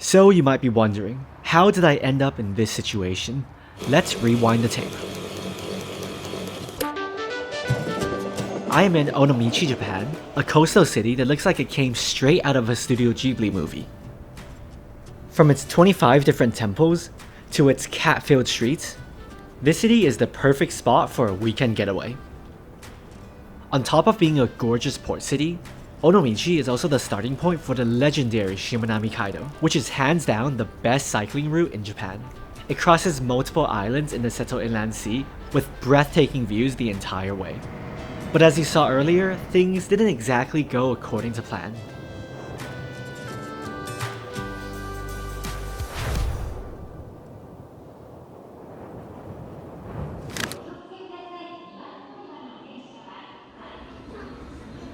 So you might be wondering, how did I end up in this situation? Let's rewind the tape. I am in Onomichi, Japan, a coastal city that looks like it came straight out of a Studio Ghibli movie. From its 25 different temples to its cat-filled streets, this city is the perfect spot for a weekend getaway. On top of being a gorgeous port city, Onomichi is also the starting point for the legendary Shimanami Kaido, which is hands down the best cycling route in Japan. It crosses multiple islands in the Seto Inland Sea with breathtaking views the entire way. But as you saw earlier, things didn't exactly go according to plan.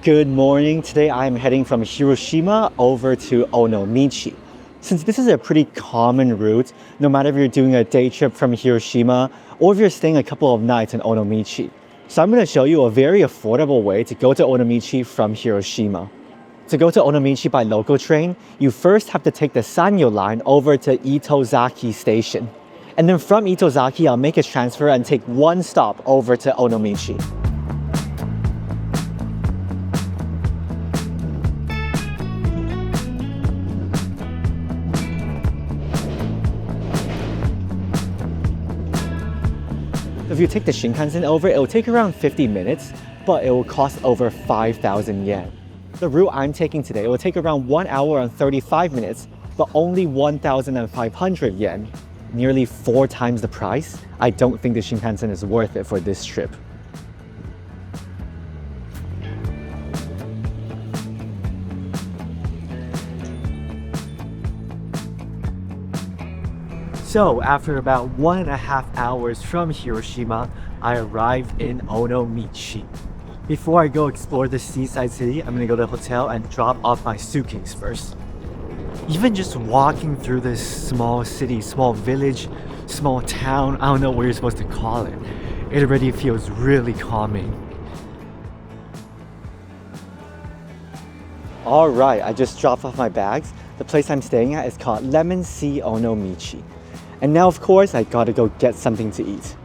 Good morning. Today I'm heading from Hiroshima over to Onomichi. Since this is a pretty common route, no matter if you're doing a day trip from Hiroshima or if you're staying a couple of nights in Onomichi. So I'm going to show you a very affordable way to go to Onomichi from Hiroshima. To go to Onomichi by local train, you first have to take the Sanyo line over to Itozaki Station. And then from Itozaki, I'll make a transfer and take one stop over to Onomichi. If you take the Shinkansen over, it will take around 50 minutes, but it will cost over 5,000 yen. The route I'm taking today will take around 1 hour and 35 minutes, but only 1,500 yen. Nearly 4 times the price. I don't think the Shinkansen is worth it for this trip. So after about 1.5 hours from Hiroshima, I arrived in Onomichi. Before I go explore the seaside city, I'm gonna go to the hotel and drop off my suitcase first. Even just walking through this small city, small village, small town, I don't know what you're supposed to call it, it already feels really calming. Alright, I just dropped off my bags. The place I'm staying at is called Lemon Sea Onomichi. And now, of course, I gotta go get something to eat.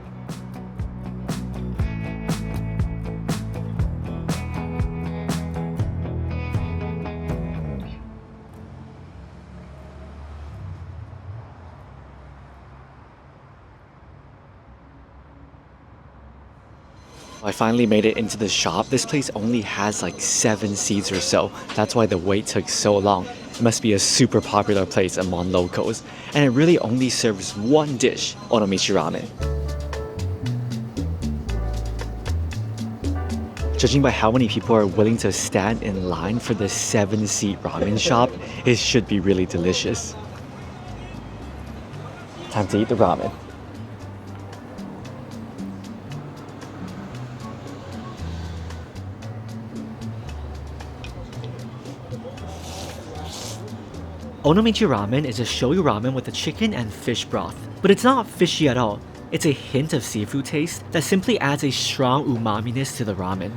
I finally made it into the shop. This place only has like 7 seats or so. That's why the wait took so long. It must be a super popular place among locals. And it really only serves one dish, Onomichi Ramen. Judging by how many people are willing to stand in line for this 7-seat ramen shop, it should be really delicious. Time to eat the ramen. Onomichi Ramen is a shoyu ramen with a chicken and fish broth. But it's not fishy at all. It's a hint of seafood taste that simply adds a strong umami-ness to the ramen.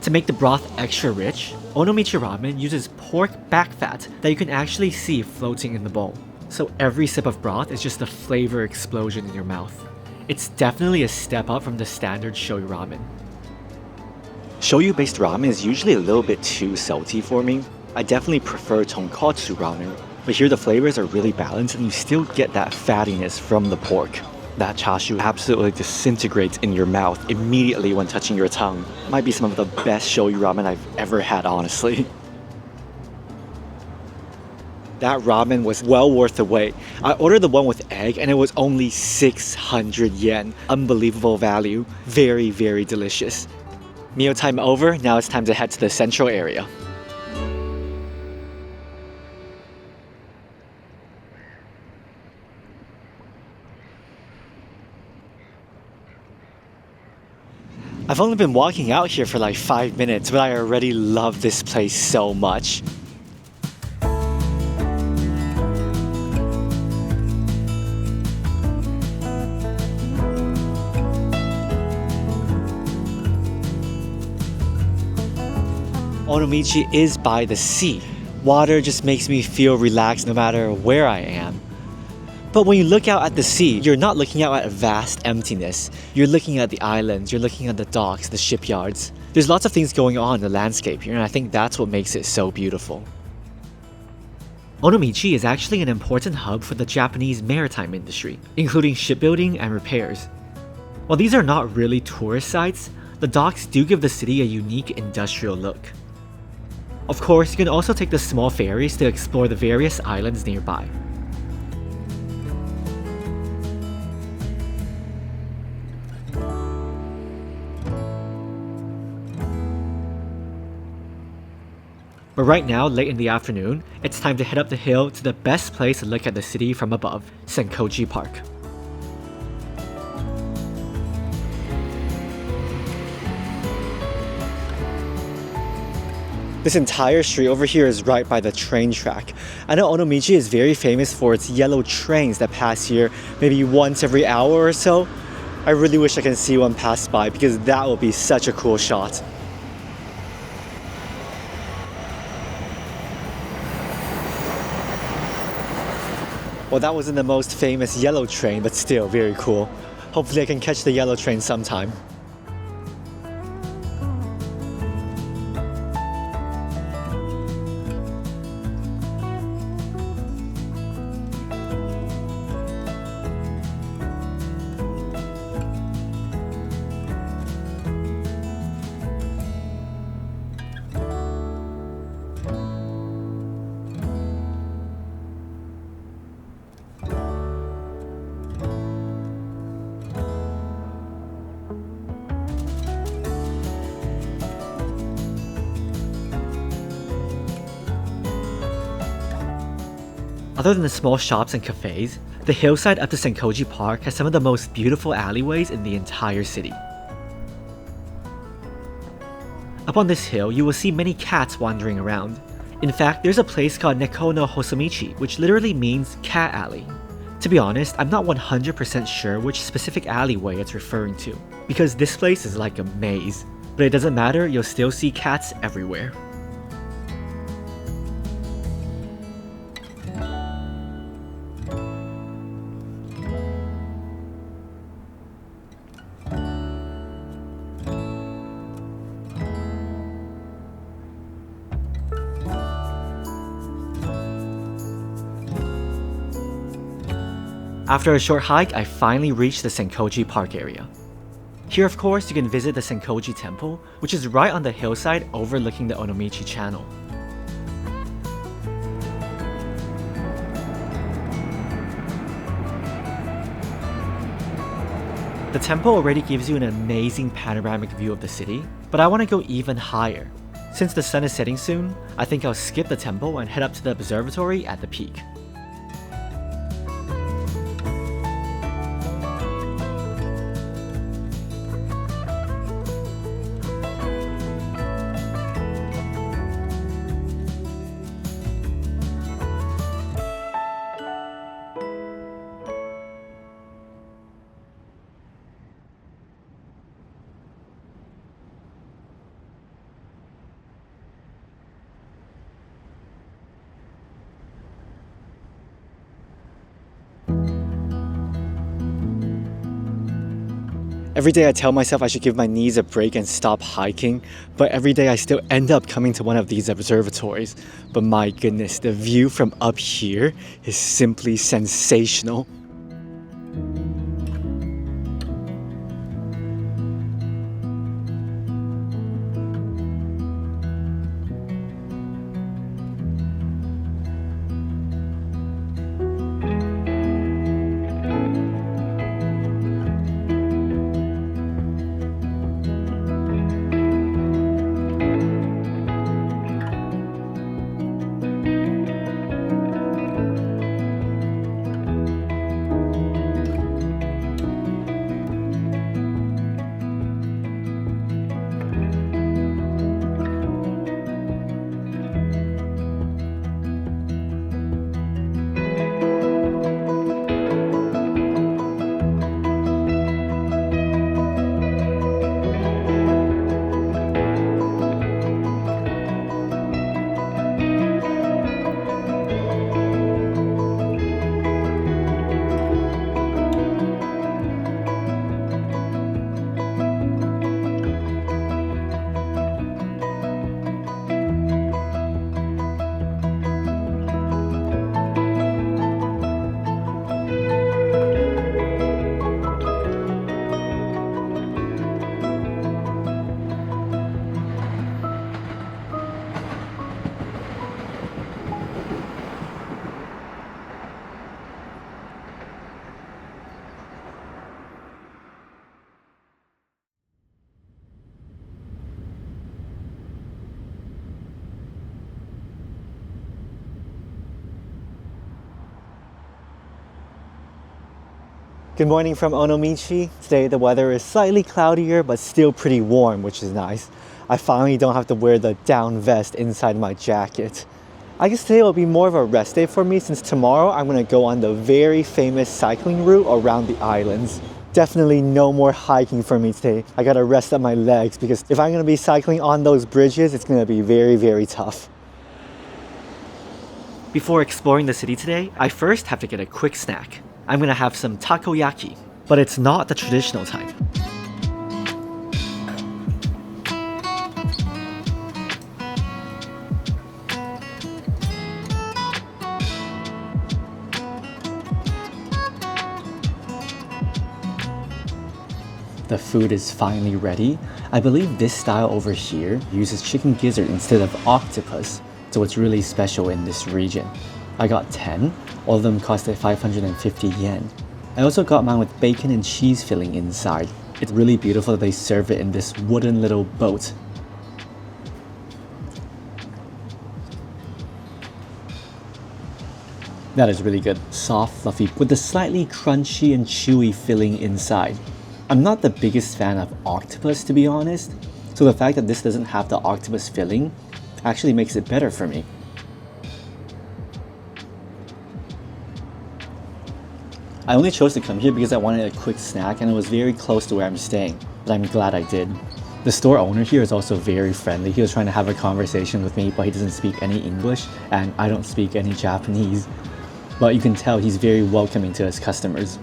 To make the broth extra rich, Onomichi Ramen uses pork back fat that you can actually see floating in the bowl. So every sip of broth is just a flavor explosion in your mouth. It's definitely a step up from the standard shoyu ramen. Shoyu-based ramen is usually a little bit too salty for me. I definitely prefer tonkotsu ramen, but here the flavors are really balanced and you still get that fattiness from the pork. That chashu absolutely disintegrates in your mouth immediately when touching your tongue. Might be some of the best shoyu ramen I've ever had, honestly. That ramen was well worth the wait. I ordered the one with egg and it was only 600 yen. Unbelievable value. Very, very delicious. Mealtime over, now it's time to head to the central area. I've only been walking out here for like 5 minutes, but I already love this place so much. Onomichi is by the sea, Water just makes me feel relaxed no matter where I am. But when you look out at the sea, you're not looking out at a vast emptiness. You're looking at the islands, you're looking at the docks, the shipyards. There's lots of things going on in the landscape here, and I think that's what makes it so beautiful. Onomichi is actually an important hub for the Japanese maritime industry, including shipbuilding and repairs. While these are not really tourist sites, the docks do give the city a unique industrial look. Of course, you can also take the small ferries to explore the various islands nearby. But right now, late in the afternoon, it's time to head up the hill to the best place to look at the city from above, Senkoji Park. This entire street over here is right by the train track. I know Onomichi is very famous for its yellow trains that pass here maybe once every hour or so. I really wish I can see one pass by because that would be such a cool shot. Well, that wasn't the most famous yellow train, but still very cool. Hopefully I can catch the yellow train sometime. Other than the small shops and cafes, the hillside up to Senkoji Park has some of the most beautiful alleyways in the entire city. Up on this hill, you will see many cats wandering around. In fact, there's a place called Neko no Hosomichi, which literally means cat alley. To be honest, I'm not 100% sure which specific alleyway it's referring to, because this place is like a maze. But it doesn't matter, you'll still see cats everywhere. After a short hike, I finally reached the Senkoji Park area. Here, of course, you can visit the Senkoji Temple, which is right on the hillside overlooking the Onomichi Channel. The temple already gives you an amazing panoramic view of the city, but I want to go even higher. Since the sun is setting soon, I think I'll skip the temple and head up to the observatory at the peak. Every day I tell myself I should give my knees a break and stop hiking, but every day I still end up coming to one of these observatories. But my goodness, the view from up here is simply sensational. Good morning from Onomichi. Today the weather is slightly cloudier but still pretty warm, which is nice. I finally don't have to wear the down vest inside my jacket. I guess today will be more of a rest day for me since tomorrow I'm going to go on the very famous cycling route around the islands. Definitely no more hiking for me today. I gotta rest up my legs because if I'm going to be cycling on those bridges, it's going to be very, very tough. Before exploring the city today, I first have to get a quick snack. I'm gonna have some takoyaki, but it's not the traditional type. The food is finally ready. I believe this style over here uses chicken gizzard instead of octopus, so it's really special in this region. I got 10, all of them costed 550 yen. I also got mine with bacon and cheese filling inside. It's really beautiful that they serve it in this wooden little boat. That is really good. Soft, fluffy, with the slightly crunchy and chewy filling inside. I'm not the biggest fan of octopus, to be honest, so the fact that this doesn't have the octopus filling actually makes it better for me. I only chose to come here because I wanted a quick snack and it was very close to where I'm staying, but I'm glad I did. The store owner here is also very friendly. He was trying to have a conversation with me, but he doesn't speak any English and I don't speak any Japanese. But you can tell he's very welcoming to his customers.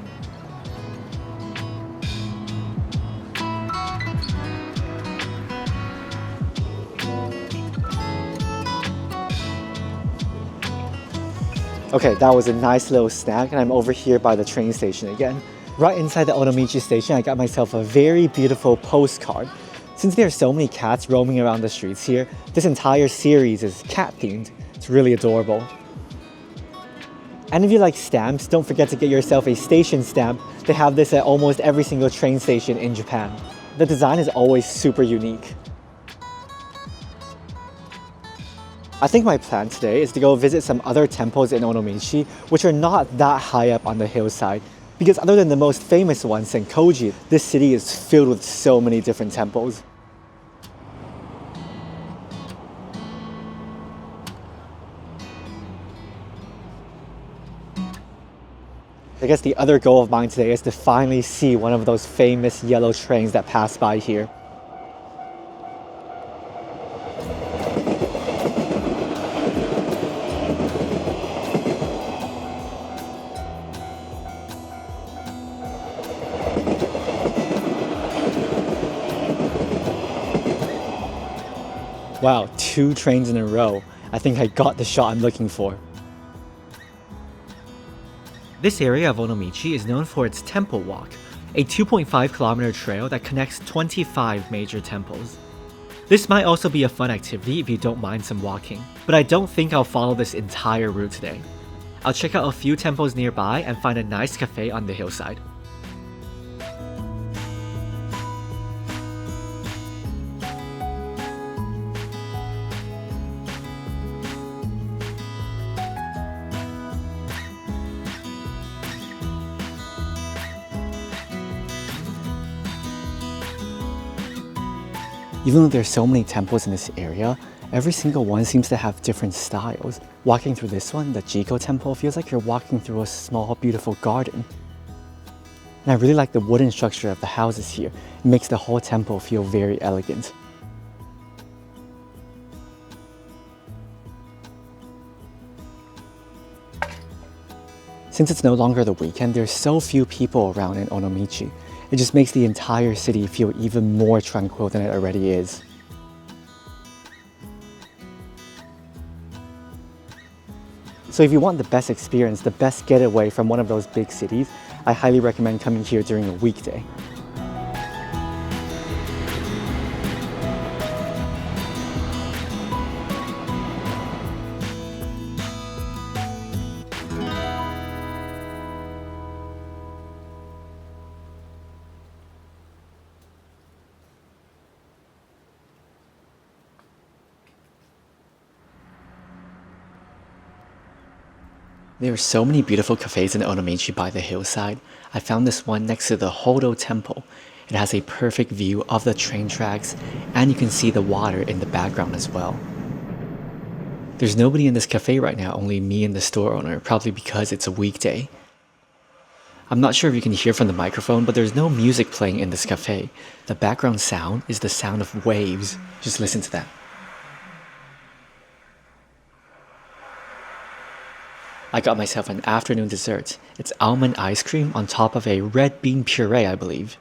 Okay, that was a nice little snack and I'm over here by the train station again. Right inside the Onomichi station, I got myself a very beautiful postcard. Since there are so many cats roaming around the streets here, this entire series is cat themed. It's really adorable. And if you like stamps, don't forget to get yourself a station stamp. They have this at almost every single train station in Japan. The design is always super unique. I think my plan today is to go visit some other temples in Onomichi, which are not that high up on the hillside. Because other than the most famous one, Senkoji, this city is filled with so many different temples. I guess the other goal of mine today is to finally see one of those famous yellow trains that pass by here. Wow, 2 trains in a row. I think I got the shot I'm looking for. This area of Onomichi is known for its Temple Walk, a 2.5-kilometer trail that connects 25 major temples. This might also be a fun activity if you don't mind some walking, but I don't think I'll follow this entire route today. I'll check out a few temples nearby and find a nice cafe on the hillside. Even though there's so many temples in this area, every single one seems to have different styles. Walking through this one, the Jiko temple, feels like you're walking through a small, beautiful garden. And I really like the wooden structure of the houses here. It makes the whole temple feel very elegant. Since it's no longer the weekend, there's so few people around in Onomichi. It just makes the entire city feel even more tranquil than it already is. So if you want the best experience, the best getaway from one of those big cities, I highly recommend coming here during a weekday. There are so many beautiful cafes in Onomichi by the hillside. I found this one next to the Hodo Temple. It has a perfect view of the train tracks, and you can see the water in the background as well. There's nobody in this cafe right now, only me and the store owner, probably because it's a weekday. I'm not sure if you can hear from the microphone, but there's no music playing in this cafe. The background sound is the sound of waves. Just listen to that. I got myself an afternoon dessert. It's almond ice cream on top of a red bean puree, I believe.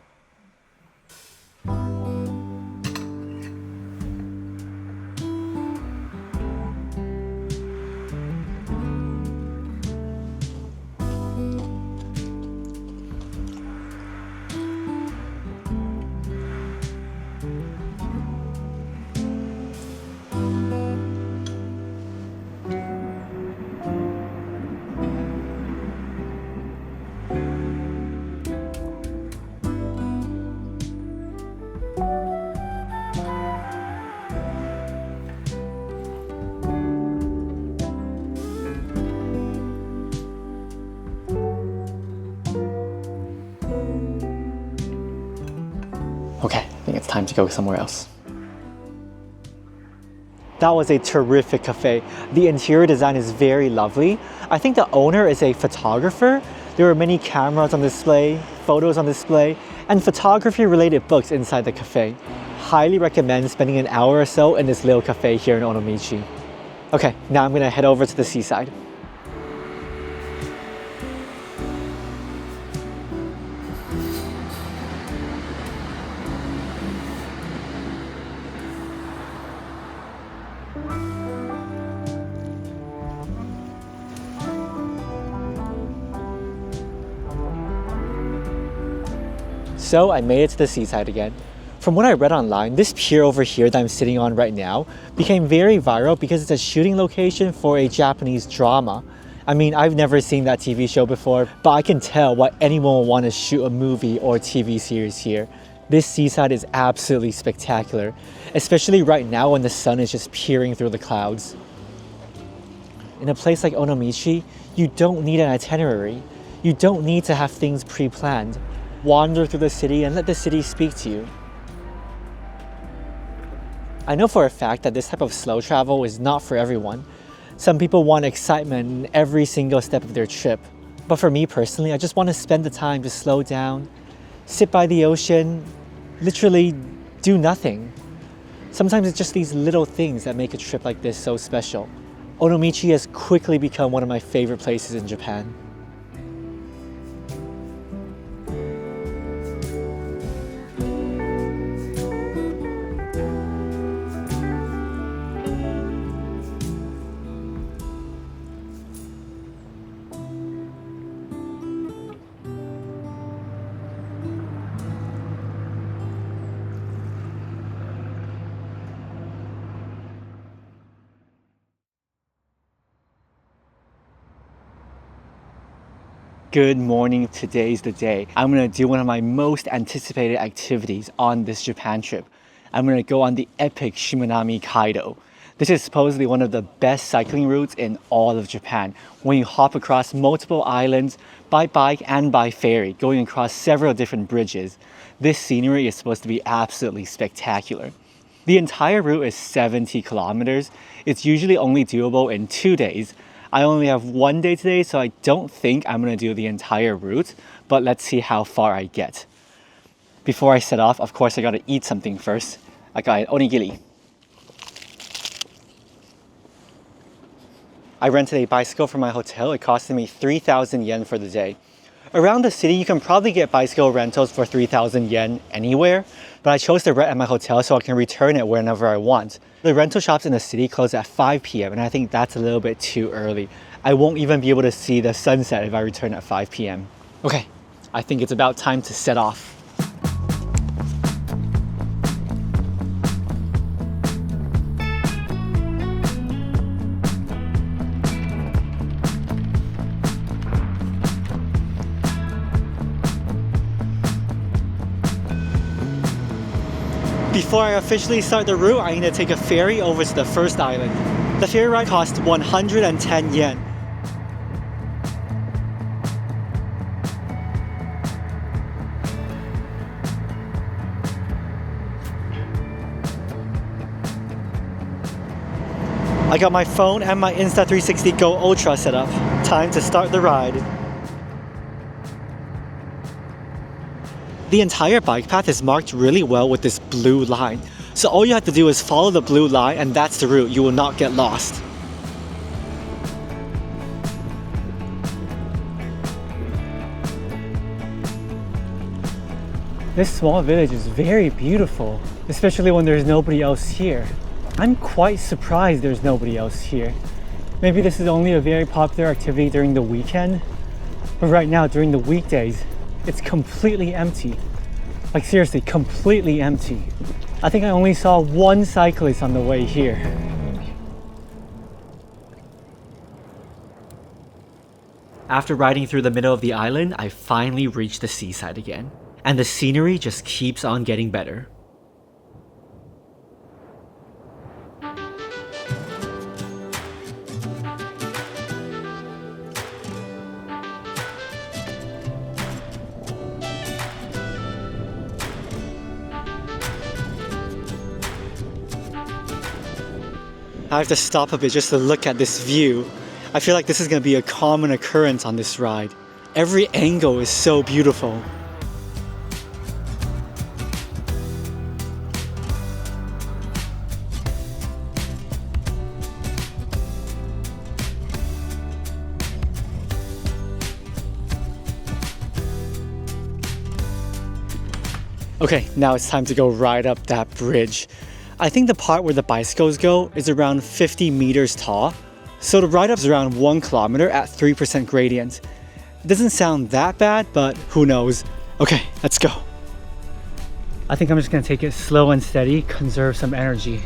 Okay, I think it's time to go somewhere else. That was a terrific cafe. The interior design is very lovely. I think the owner is a photographer. There were many cameras on display, photos on display, and photography related books inside the cafe. Highly recommend spending an hour or so in this little cafe here in Onomichi. Okay, now I'm gonna head over to the seaside. So I made it to the seaside again. From what I read online, this pier over here that I'm sitting on right now became very viral because it's a shooting location for a Japanese drama. I mean, I've never seen that TV show before, but I can tell why anyone would want to shoot a movie or TV series here. This seaside is absolutely spectacular, especially right now when the sun is just peering through the clouds. In a place like Onomichi, you don't need an itinerary. You don't need to have things pre-planned. Wander through the city and let the city speak to you. I know for a fact that this type of slow travel is not for everyone. Some people want excitement in every single step of their trip. But for me personally, I just want to spend the time to slow down, sit by the ocean, literally do nothing. Sometimes it's just these little things that make a trip like this so special. Onomichi has quickly become one of my favorite places in Japan. Good morning, today's the day. I'm gonna do one of my most anticipated activities on this Japan trip. I'm gonna go on the epic Shimanami Kaido. This is supposedly one of the best cycling routes in all of Japan, when you hop across multiple islands by bike and by ferry, going across several different bridges. This scenery is supposed to be absolutely spectacular. The entire route is 70 kilometers. It's usually only doable in 2 days. I only have 1 day today, so I don't think I'm gonna do the entire route, but let's see how far I get. Before I set off, of course, I gotta eat something first. I got an onigiri. I rented a bicycle from my hotel. It costed me 3,000 yen for the day. Around the city, you can probably get bicycle rentals for 3,000 yen anywhere, but I chose to rent at my hotel so I can return it whenever I want. The rental shops in the city close at 5 p.m. and I think that's a little bit too early. I won't even be able to see the sunset if I return at 5 p.m. Okay, I think it's about time to set off. Before I officially start the route, I need to take a ferry over to the first island. The ferry ride costs 110 yen. I got my phone and my Insta360 Go Ultra set up. Time to start the ride. The entire bike path is marked really well with this blue line. So all you have to do is follow the blue line and that's the route. You will not get lost. This small village is very beautiful, especially when there's nobody else here. I'm quite surprised there's nobody else here. Maybe this is only a very popular activity during the weekend, but right now during the weekdays, it's completely empty. Like seriously, completely empty. I think I only saw one cyclist on the way here. After riding through the middle of the island, I finally reached the seaside again. And the scenery just keeps on getting better. I have to stop a bit just to look at this view. I feel like this is going to be a common occurrence on this ride. Every angle is so beautiful. Okay, now it's time to go ride up that bridge. I think the part where the bicycles go is around 50 meters tall. So the ride up is around 1 kilometer at 3% gradient. It doesn't sound that bad, but who knows. Okay, let's go. I think I'm just gonna take it slow and steady, conserve some energy.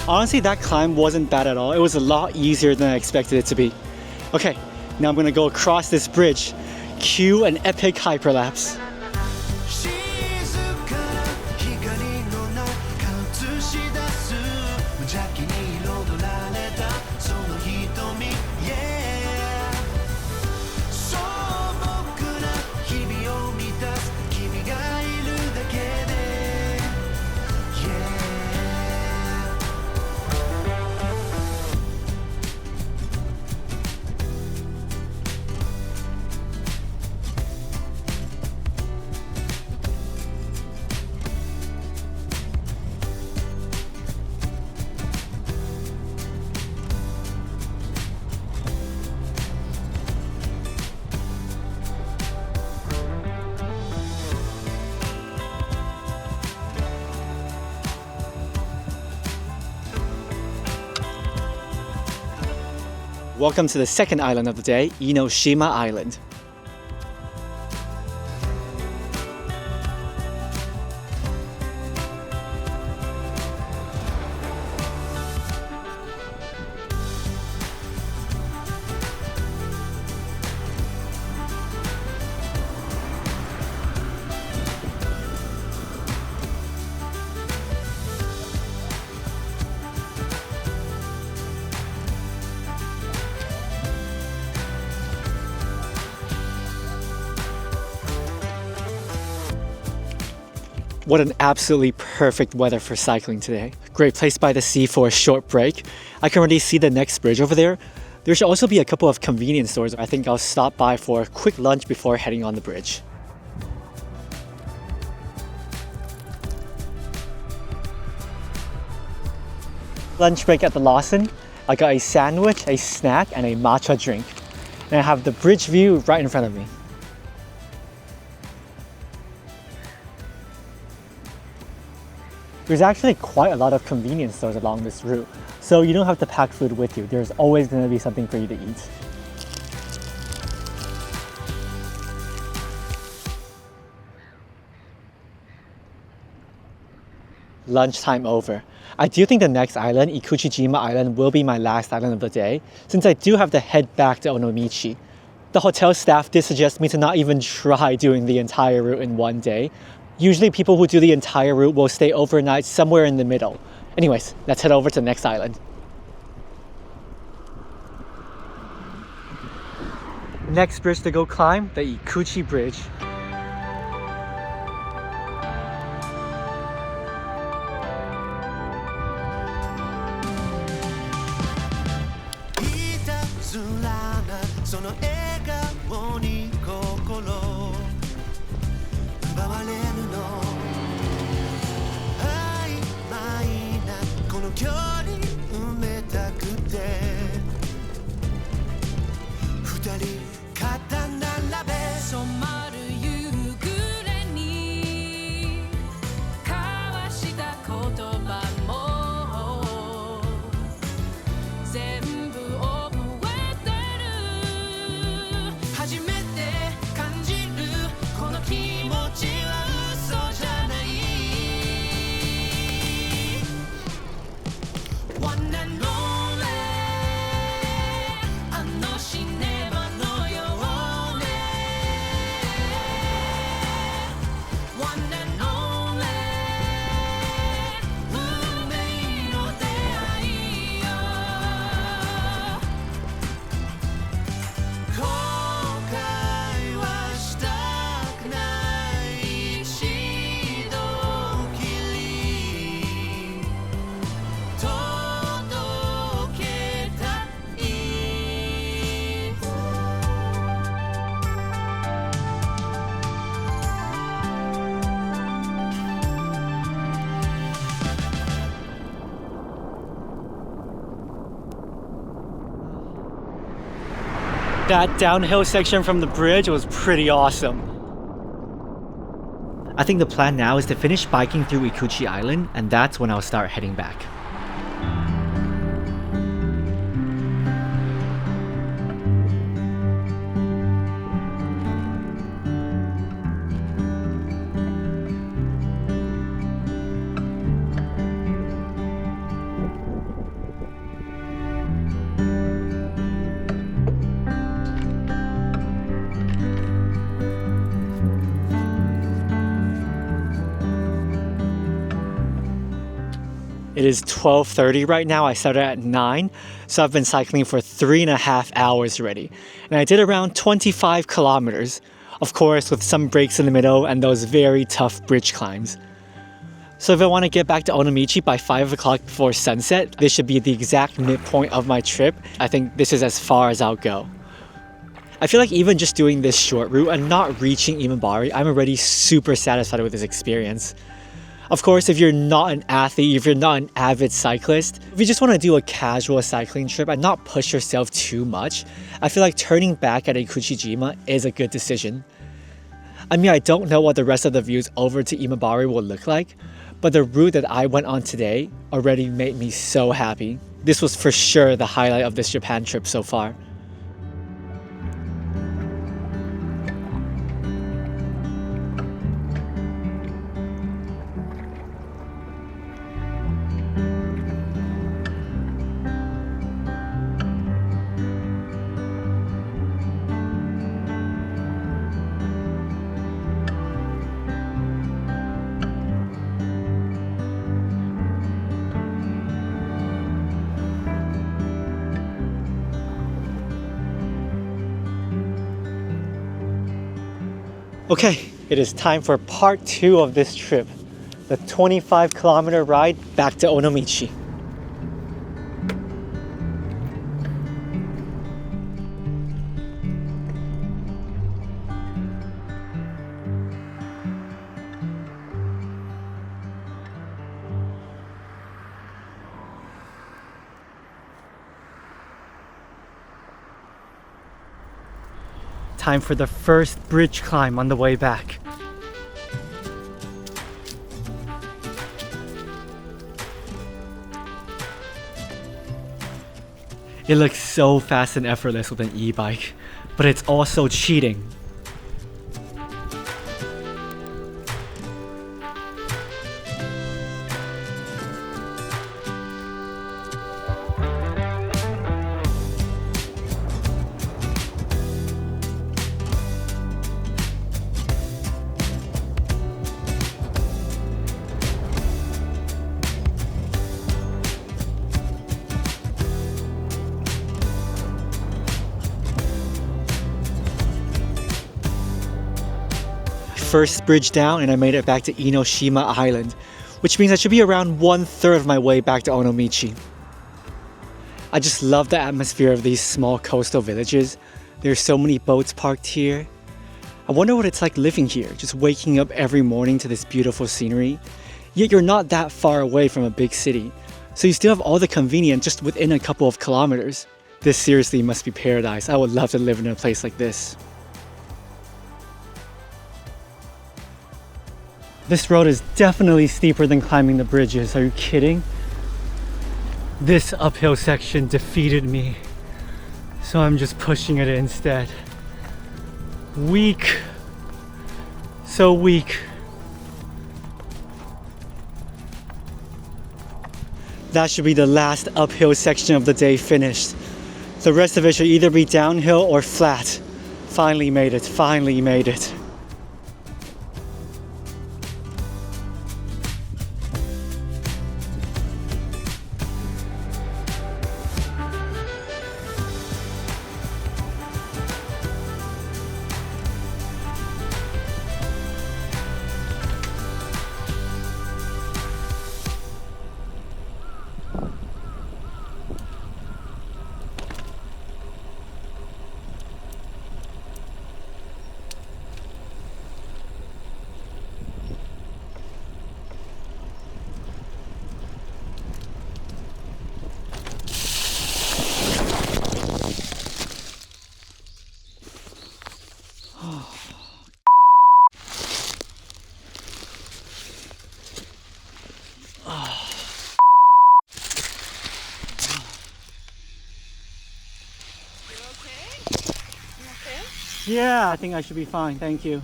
Honestly, that climb wasn't bad at all. It was a lot easier than I expected it to be. Okay, now I'm gonna go across this bridge. Cue an epic hyperlapse. Welcome to the second island of the day, Innoshima Island. What an absolutely perfect weather for cycling today. Great place by the sea for a short break. I can already see the next bridge over there. There should also be a couple of convenience stores. I think I'll stop by for a quick lunch before heading on the bridge. Lunch break at the Lawson. I got a sandwich, a snack, and a matcha drink. And I have the bridge view right in front of me. There's actually quite a lot of convenience stores along this route, so you don't have to pack food with you. There's always going to be something for you to eat. Lunchtime over. I do think the next island, Ikuchijima Island, will be my last island of the day, since I do have to head back to Onomichi. The hotel staff did suggest me to not even try doing the entire route in one day. Usually people who do the entire route will stay overnight somewhere in the middle. Anyways, let's head over to the next island. Next bridge to go climb, the Ikuchi Bridge. その笑顔に心奪われるの曖昧なこの距離埋めたくて二人肩並べ染まる夕暮れに交わした言葉も全部覚えてる初めて感じるこの気持ちは嘘じゃない One and only あのシネマのようね One and only 運命の出会いよ後悔はしたくない一度きり届けたい That downhill section from the bridge was pretty awesome. I think the plan now is to finish biking through Ikuchi Island, and that's when I'll start heading back. It is 12:30 right now. I started at 9, so I've been cycling for 3.5 hours already. And I did around 25 kilometers, of course with some breaks in the middle and those very tough bridge climbs. So if I want to get back to Onomichi by 5 o'clock before sunset, this should be the exact midpoint of my trip. I think this is as far as I'll go. I feel like even just doing this short route and not reaching Imabari, I'm already super satisfied with this experience. Of course, if you're not an athlete, if you're not an avid cyclist, if you just want to do a casual cycling trip and not push yourself too much, I feel like turning back at Ikuchijima is a good decision. I mean, I don't know what the rest of the views over to Imabari will look like, but the route that I went on today already made me so happy. This was for sure the highlight of this Japan trip so far. Okay, it is time for part 2 of this trip, the 25-kilometer ride back to Onomichi. Time for the first bridge climb on the way back. It looks so fast and effortless with an e-bike, but it's also cheating. First bridge down and I made it back to Innoshima Island, which means I should be around 1/3 of my way back to Onomichi. I just love the atmosphere of these small coastal villages. There's so many boats parked here. I wonder what it's like living here, just waking up every morning to this beautiful scenery. Yet you're not that far away from a big city, so you still have all the convenience just within a couple of kilometers. This seriously must be paradise. I would love to live in a place like this. This road is definitely steeper than climbing the bridges. Are you kidding? This uphill section defeated me, so I'm just pushing it instead. Weak. So weak. That should be the last uphill section of the day finished. The rest of it should either be downhill or flat. Finally made it, finally made it. Yeah, I think I should be fine, thank you.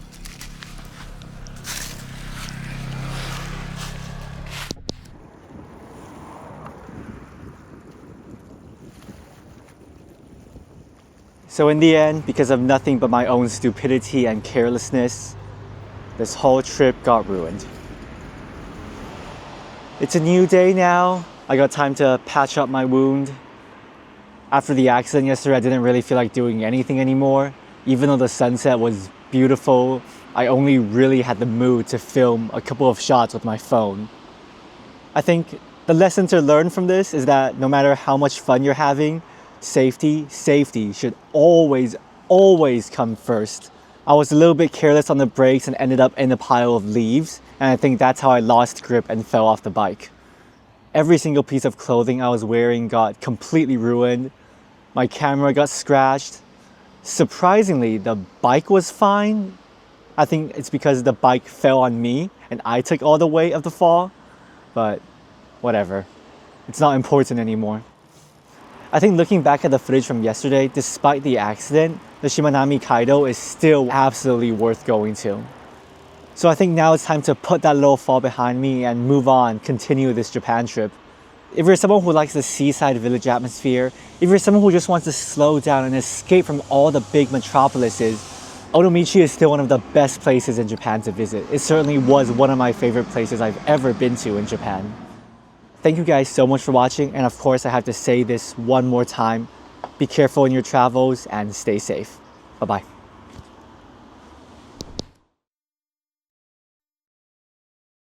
So in the end, because of nothing but my own stupidity and carelessness, this whole trip got ruined. It's a new day now. I got time to patch up my wound. After the accident yesterday, I didn't really feel like doing anything anymore. Even though the sunset was beautiful, I only really had the mood to film a couple of shots with my phone. I think the lesson to learn from this is that no matter how much fun you're having, safety should always come first. I was a little bit careless on the brakes and ended up in a pile of leaves, and I think that's how I lost grip and fell off the bike. Every single piece of clothing I was wearing got completely ruined. My camera got scratched. Surprisingly, the bike was fine. I think it's because the bike fell on me and I took all the weight of the fall, but whatever. It's not important anymore. I think looking back at the footage from yesterday, despite the accident, the Shimanami Kaido is still absolutely worth going to. So I think now it's time to put that little fall behind me and move on, continue this Japan trip. If you're someone who likes the seaside village atmosphere, if you're someone who just wants to slow down and escape from all the big metropolises, Onomichi is still one of the best places in Japan to visit. It certainly was one of my favorite places I've ever been to in Japan. Thank you guys so much for watching, and of course I have to say this one more time. Be careful in your travels and stay safe. Bye-bye.